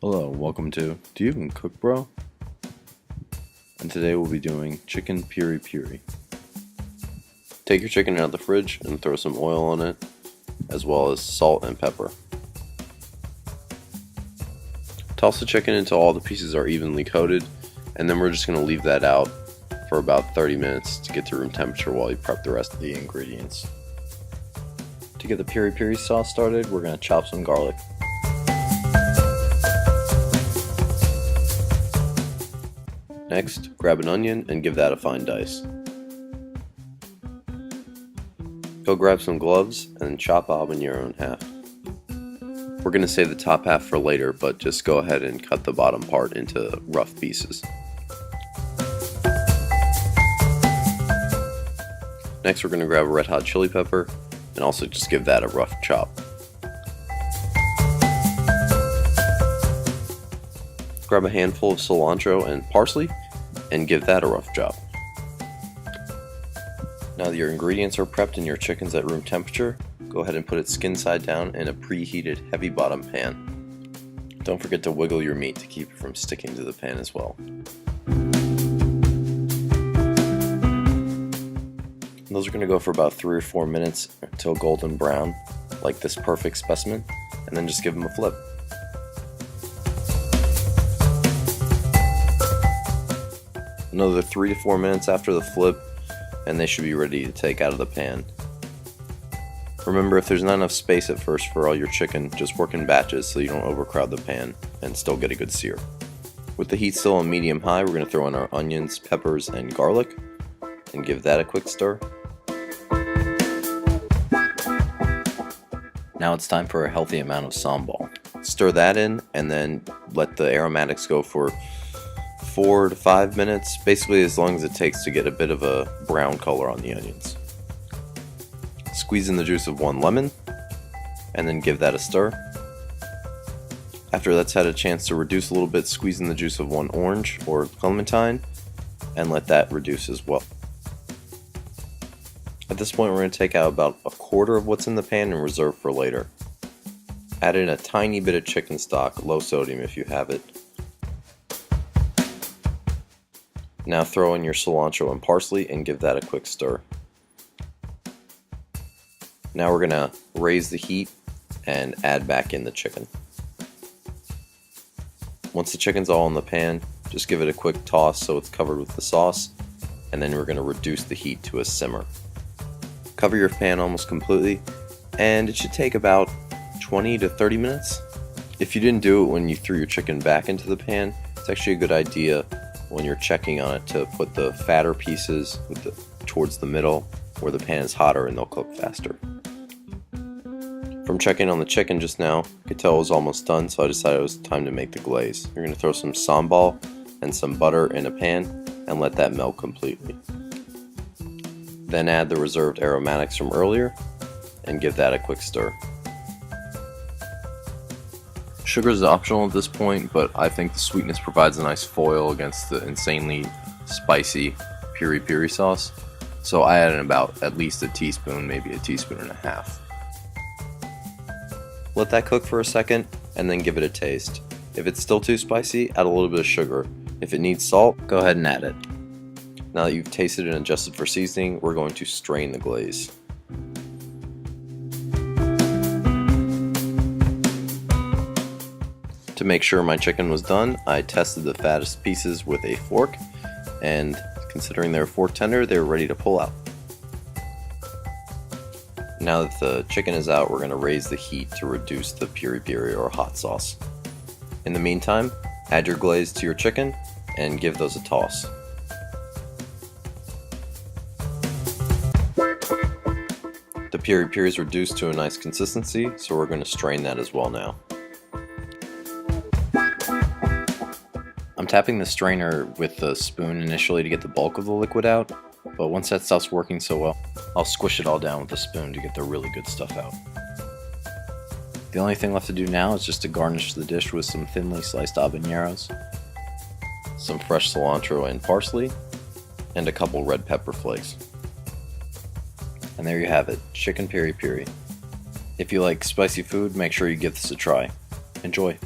Hello, welcome to Do You Even Cook, Bro? And today we'll be doing chicken piri piri. Take your chicken out of the fridge and throw some oil on it, as well as salt and pepper. Toss the chicken until all the pieces are evenly coated, and then we're just going to leave that out for about 30 minutes to get to room temperature while you prep the rest of the ingredients. To get the piri piri sauce started, we're going to chop some garlic. Next, grab an onion and give that a fine dice. Go grab some gloves and chop habanero in half. We're going to save the top half for later, but just go ahead and cut the bottom part into rough pieces. Next, we're going to grab a red hot chili pepper and also just give that a rough chop. Grab a handful of cilantro and parsley and give that a rough chop. Now that your ingredients are prepped and your chicken's at room temperature, go ahead and put it skin side down in a preheated heavy bottom pan. Don't forget to wiggle your meat to keep it from sticking to the pan as well. Those are going to go for about 3 or 4 minutes until golden brown, like this perfect specimen, and then just give them a flip. Another 3 to 4 minutes after the flip, and they should be ready to take out of the pan. Remember, if there's not enough space at first for all your chicken, just work in batches so you don't overcrowd the pan and still get a good sear. With the heat still on medium-high, we're going to throw in our onions, peppers, and garlic, and give that a quick stir. Now it's time for a healthy amount of sambal. Stir that in, and then let the aromatics go for 4 to 5 minutes, basically as long as it takes to get a bit of a brown color on the onions. Squeeze in the juice of 1 lemon, and then give that a stir. After that's had a chance to reduce a little bit, squeeze in the juice of 1 orange or clementine, and let that reduce as well. At this point, we're going to take out about a quarter of what's in the pan and reserve for later. Add in a tiny bit of chicken stock, low sodium if you have it. Now throw in your cilantro and parsley and give that a quick stir. Now we're going to raise the heat and add back in the chicken. Once the chicken's all in the pan, just give it a quick toss so it's covered with the sauce, and then we're going to reduce the heat to a simmer. Cover your pan almost completely, and it should take about 20 to 30 minutes. If you didn't do it when you threw your chicken back into the pan, it's actually a good idea when you're checking on it to put the fatter pieces towards the middle where the pan is hotter and they'll cook faster. From checking on the chicken just now, I could tell it was almost done, so I decided it was time to make the glaze. You're going to throw some sambal and some butter in a pan and let that melt completely. Then add the reserved aromatics from earlier and give that a quick stir. Sugar is optional at this point, but I think the sweetness provides a nice foil against the insanely spicy piri piri sauce, so I added about at least a teaspoon, maybe a teaspoon and a half. Let that cook for a second and then give it a taste. If it's still too spicy, add a little bit of sugar. If it needs salt, go ahead and add it. Now that you've tasted and adjusted for seasoning, we're going to strain the glaze. To make sure my chicken was done, I tested the fattest pieces with a fork, and considering they were fork tender, they were ready to pull out. Now that the chicken is out, we're going to raise the heat to reduce the piri piri or hot sauce. In the meantime, add your glaze to your chicken and give those a toss. The piri piri is reduced to a nice consistency, so we're going to strain that as well now. I'm tapping the strainer with the spoon initially to get the bulk of the liquid out, but once that stops working so well, I'll squish it all down with the spoon to get the really good stuff out. The only thing left to do now is just to garnish the dish with some thinly sliced habaneros, some fresh cilantro and parsley, and a couple red pepper flakes. And there you have it, chicken piri piri. If you like spicy food, make sure you give this a try. Enjoy!